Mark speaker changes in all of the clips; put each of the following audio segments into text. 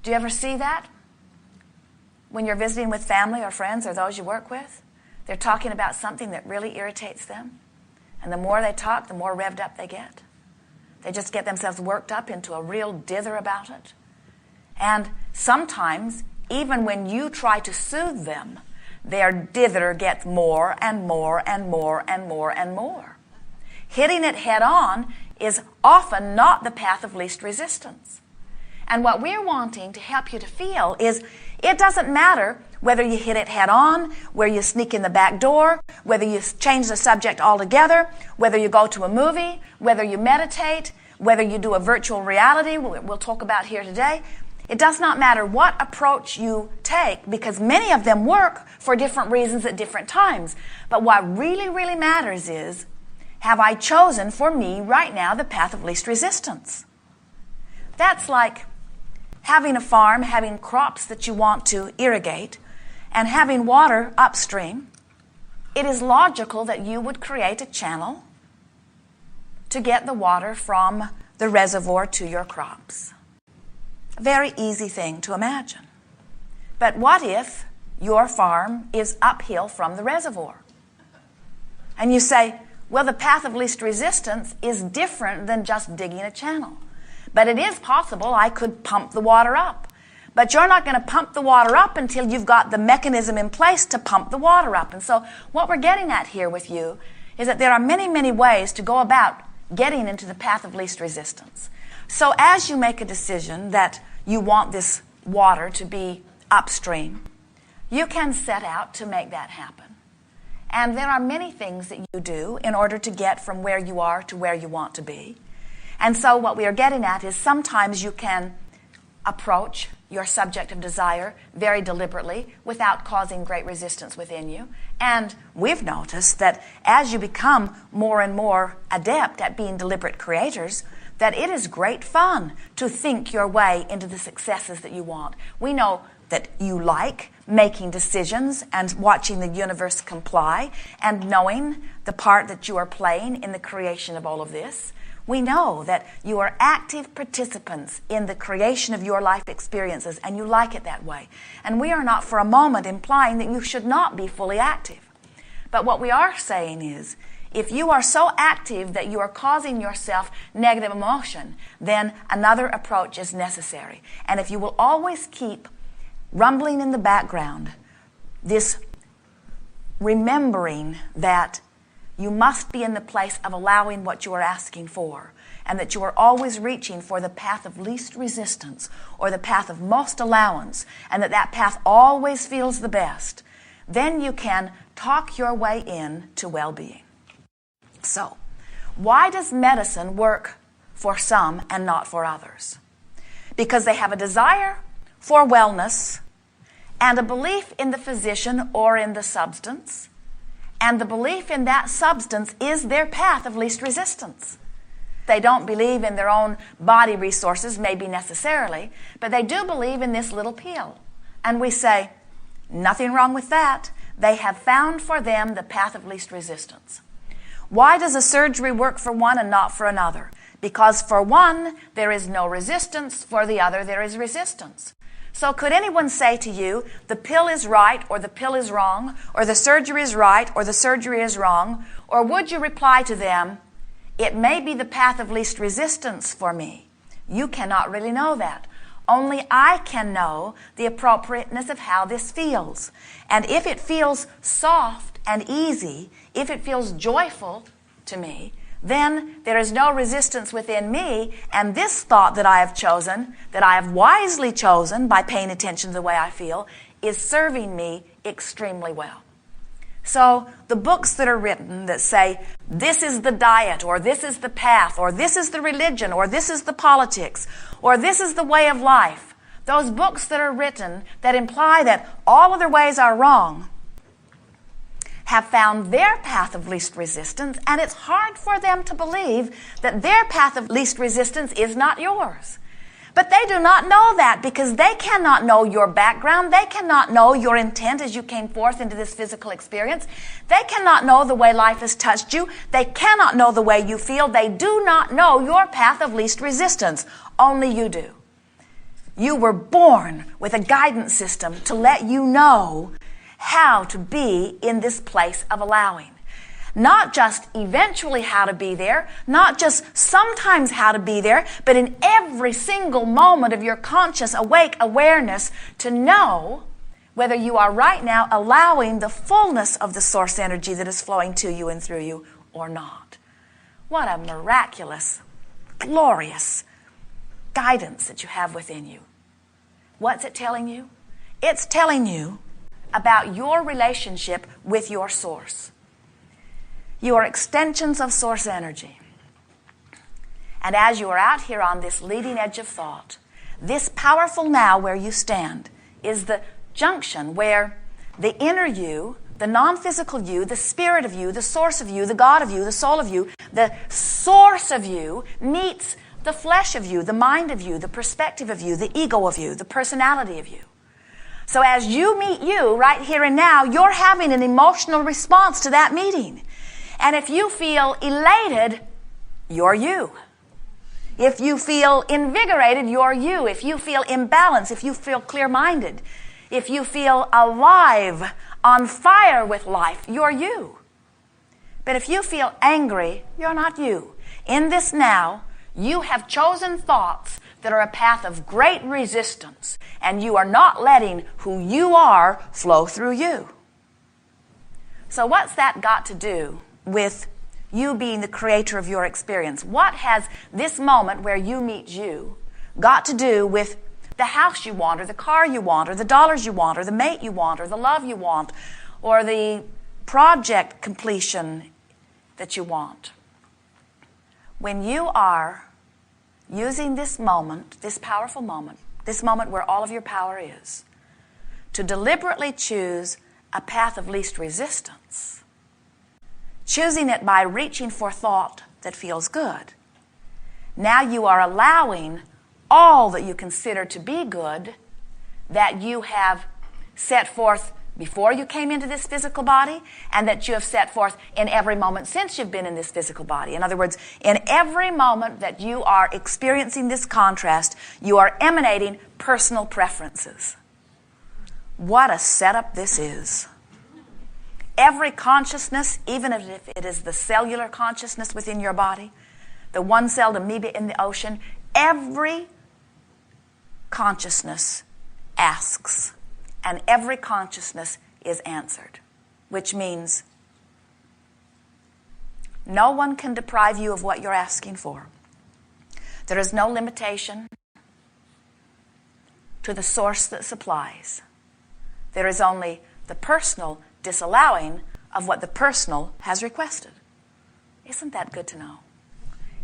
Speaker 1: Do you ever see that? When you're visiting with family or friends or those you work with, they're talking about something that really irritates them. And the more they talk, the more revved up they get. They just get themselves worked up into a real dither about it. And sometimes, even when you try to soothe them, their dither gets more and more and more and more and more. Hitting it head on is often not the path of least resistance. And what we're wanting to help you to feel is it doesn't matter whether you hit it head on, where you sneak in the back door, whether you change the subject altogether, whether you go to a movie, whether you meditate, whether you do a virtual reality, we'll talk about here today. It does not matter what approach you take, because many of them work for different reasons at different times. But what really, really matters is, have I chosen for me right now the path of least resistance? That's like having a farm, having crops that you want to irrigate, and having water upstream. It is logical that you would create a channel to get the water from the reservoir to your crops. A very easy thing to imagine. But what if your farm is uphill from the reservoir? And you say, well, the path of least resistance is different than just digging a channel. But it is possible I could pump the water up. But you're not going to pump the water up until you've got the mechanism in place to pump the water up. And so what we're getting at here with you is that there are many, many ways to go about getting into the path of least resistance. So as you make a decision that you want this water to be upstream, you can set out to make that happen. And there are many things that you do in order to get from where you are to where you want to be. And so what we are getting at is sometimes you can approach your subject of desire very deliberately without causing great resistance within you. And we've noticed that as you become more and more adept at being deliberate creators, that it is great fun to think your way into the successes that you want. We know that you like making decisions and watching the universe comply and knowing the part that you are playing in the creation of all of this. We know that you are active participants in the creation of your life experiences, and you like it that way. And we are not for a moment implying that you should not be fully active. But what we are saying is, if you are so active that you are causing yourself negative emotion, then another approach is necessary. And if you will always keep rumbling in the background this remembering that you must be in the place of allowing what you are asking for, and that you are always reaching for the path of least resistance or the path of most allowance, and that path always feels the best, then you can talk your way in to well-being. So, why does medicine work for some and not for others? Because they have a desire for wellness and a belief in the physician or in the substance, and the belief in that substance is their path of least resistance. They don't believe in their own body resources, maybe necessarily, but they do believe in this little pill. And we say, nothing wrong with that. They have found for them the path of least resistance. Why does a surgery work for one and not for another? Because for one, there is no resistance. For the other, there is resistance. So could anyone say to you, the pill is right or the pill is wrong, or the surgery is right or the surgery is wrong? Or would you reply to them, it may be the path of least resistance for me? You cannot really know that. Only I can know the appropriateness of how this feels. And if it feels soft and easy, if it feels joyful to me, then there is no resistance within me, and this thought that I have chosen, that I have wisely chosen by paying attention to the way I feel, is serving me extremely well. So the books that are written that say, this is the diet, or this is the path, or this is the religion, or this is the politics, or this is the way of life, those books that are written that imply that all other ways are wrong, have found their path of least resistance, and it's hard for them to believe that their path of least resistance is not yours. But they do not know that, because they cannot know your background. They cannot know your intent as you came forth into this physical experience. They cannot know the way life has touched you. They cannot know the way you feel. They do not know your path of least resistance. Only you do. You were born with a guidance system to let you know how to be in this place of allowing. Not just eventually how to be there, not just sometimes how to be there, but in every single moment of your conscious awake awareness to know whether you are right now allowing the fullness of the source energy that is flowing to you and through you or not. What a miraculous, glorious guidance that you have within you. What's it telling you? It's telling you about your relationship with your source. You are extensions of source energy. And as you are out here on this leading edge of thought, this powerful now where you stand is the junction where the inner you, the non-physical you, the spirit of you, the source of you, the God of you, the soul of you, the source of you meets the flesh of you, the mind of you, the perspective of you, the ego of you, the personality of you. So as you meet you right here and now, you're having an emotional response to that meeting. And if you feel elated, you're you. If you feel invigorated, you're you. If you feel imbalanced, if you feel clear-minded, if you feel alive, on fire with life, you're you. But if you feel angry, you're not you. In this now, you have chosen thoughts that are a path of great resistance, and you are not letting who you are flow through you. So what's that got to do with you being the creator of your experience? What has this moment where you meet you got to do with the house you want, or the car you want, or the dollars you want, or the mate you want, or the love you want, or the project completion that you want? When you are using this moment, this powerful moment, this moment where all of your power is, to deliberately choose a path of least resistance, choosing it by reaching for thought that feels good, now you are allowing all that you consider to be good that you have set forth before you came into this physical body, and that you have set forth in every moment since you've been in this physical body. In other words, in every moment that you are experiencing this contrast, you are emanating personal preferences. What a setup this is. Every consciousness, even if it is the cellular consciousness within your body, the one-celled amoeba in the ocean, every consciousness asks, and every consciousness is answered, which means no one can deprive you of what you're asking for. There is no limitation to the source that supplies. There is only the personal disallowing of what the personal has requested. Isn't that good to know?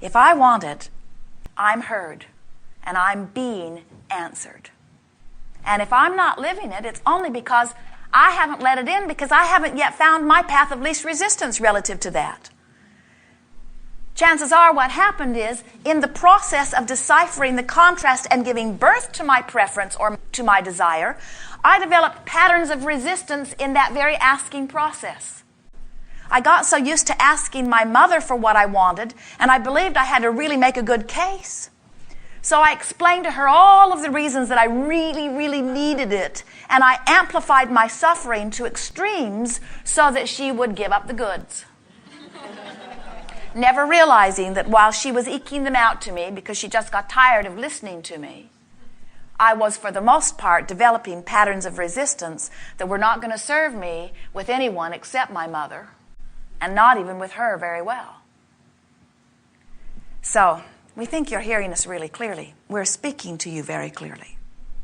Speaker 1: If I want it, I'm heard, and I'm being answered. And if I'm not living it, it's only because I haven't let it in, because I haven't yet found my path of least resistance relative to that. Chances are what happened is, in the process of deciphering the contrast and giving birth to my preference or to my desire, I developed patterns of resistance in that very asking process. I got so used to asking my mother for what I wanted, and I believed I had to really make a good case. So I explained to her all of the reasons that I really, really needed it, and I amplified my suffering to extremes so that she would give up the goods. Never realizing that while she was eking them out to me because she just got tired of listening to me, I was, for the most part, developing patterns of resistance that were not going to serve me with anyone except my mother, and not even with her very well. So, we think you're hearing us really clearly. We're speaking to you very clearly.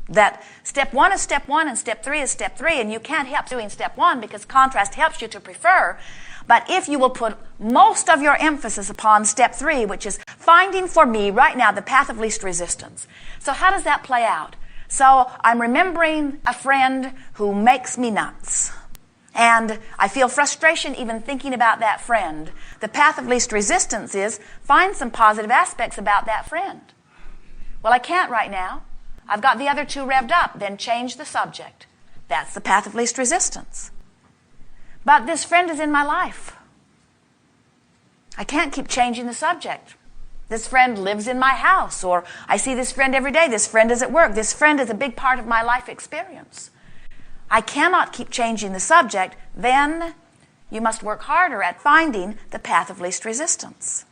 Speaker 1: That step one is step one, and step three is step three, and you can't help doing step one because contrast helps you to prefer. But if you will put most of your emphasis upon step three, which is finding for me right now the path of least resistance. So how does that play out? So I'm remembering a friend who makes me nuts. And I feel frustration even thinking about that friend. The path of least resistance is find some positive aspects about that friend. Well, I can't right now. I've got the other two revved up. Then change the subject. That's the path of least resistance. But this friend is in my life. I can't keep changing the subject. This friend lives in my house, or I see this friend every day. This friend is at work. This friend is a big part of my life experience. I cannot keep changing the subject. Then you must work harder at finding the path of least resistance.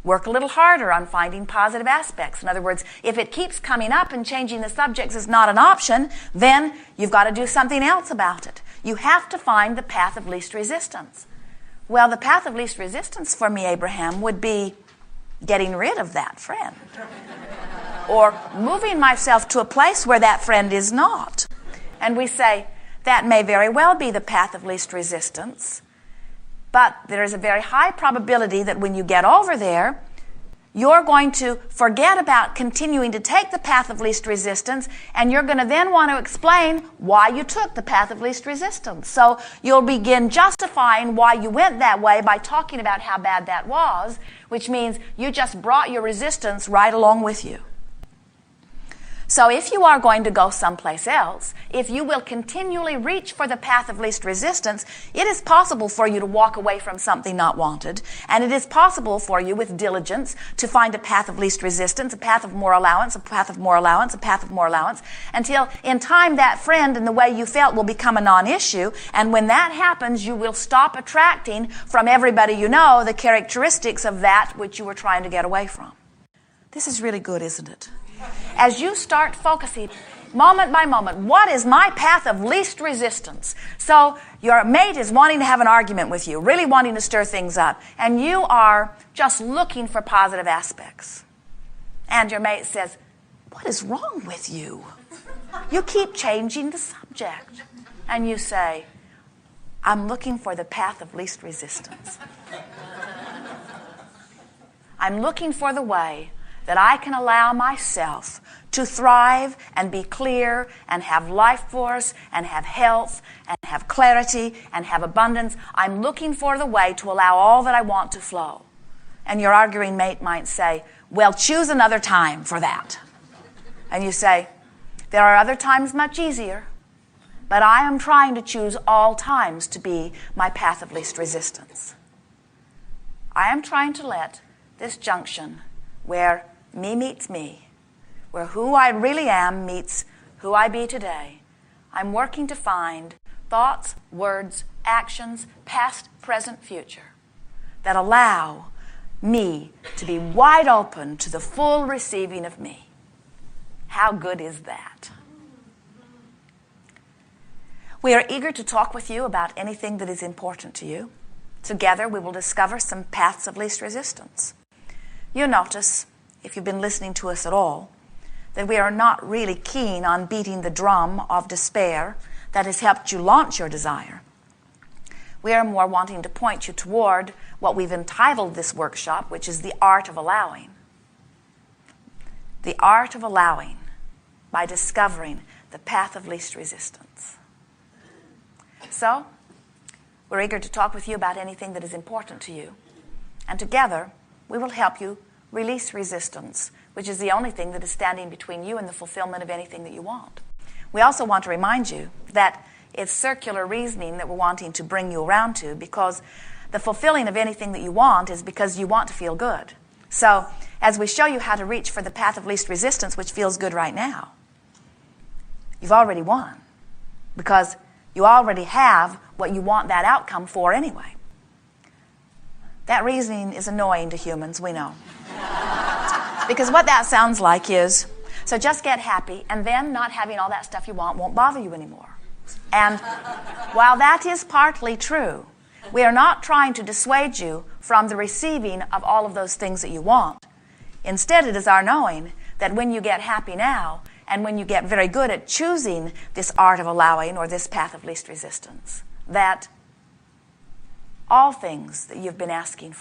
Speaker 1: Work a little harder on finding positive aspects. In other words, if it keeps coming up and changing the subjects is not an option, then you've got to do something else about it. You have to find the path of least resistance. Well, the path of least resistance for me, Abraham, would be getting rid of that friend. Or moving myself to a place where that friend is not. And we say, that may very well be the path of least resistance, but there is a very high probability that when you get over there, you're going to forget about continuing to take the path of least resistance, and you're going to then want to explain why you took the path of least resistance. So you'll begin justifying why you went that way by talking about how bad that was, which means you just brought your resistance right along with you. So if you are going to go someplace else, if you will continually reach for the path of least resistance, it is possible for you to walk away from something not wanted, and it is possible for you with diligence to find a path of least resistance, a path of more allowance, a path of more allowance, a path of more allowance, until in time that friend and the way you felt will become a non-issue, and when that happens, you will stop attracting from everybody you know the characteristics of that which you were trying to get away from. This is really good, isn't it? As you start focusing moment by moment, what is my path of least resistance? So your mate is wanting to have an argument with you, really wanting to stir things up, and you are just looking for positive aspects. And your mate says, what is wrong with you? You keep changing the subject. And you say, I'm looking for the path of least resistance. I'm looking for the way that I can allow myself to thrive and be clear and have life force and have health and have clarity and have abundance. I'm looking for the way to allow all that I want to flow. And your arguing mate might say, well, choose another time for that. And you say, there are other times much easier, but I am trying to choose all times to be my path of least resistance. I am trying to let this junction where me meets me, where who I really am meets who I be today. I'm working to find thoughts, words, actions, past, present, future, that allow me to be wide open to the full receiving of me. How good is that? We are eager to talk with you about anything that is important to you. Together we will discover some paths of least resistance. You notice, if you've been listening to us at all, that we are not really keen on beating the drum of despair that has helped you launch your desire. We are more wanting to point you toward what we've entitled this workshop, which is the art of allowing. The art of allowing by discovering the path of least resistance. So, we're eager to talk with you about anything that is important to you. And together, we will help you release resistance, which is the only thing that is standing between you and the fulfillment of anything that you want. We also want to remind you that it's circular reasoning that we're wanting to bring you around to, because the fulfilling of anything that you want is because you want to feel good. So, as we show you how to reach for the path of least resistance, which feels good right now, you've already won, because you already have what you want that outcome for anyway. That reasoning is annoying to humans, we know. Because what that sounds like is, so just get happy, and then not having all that stuff you want won't bother you anymore. And while that is partly true, we are not trying to dissuade you from the receiving of all of those things that you want. Instead, it is our knowing that when you get happy now, and when you get very good at choosing this art of allowing or this path of least resistance, that all things that you've been asking for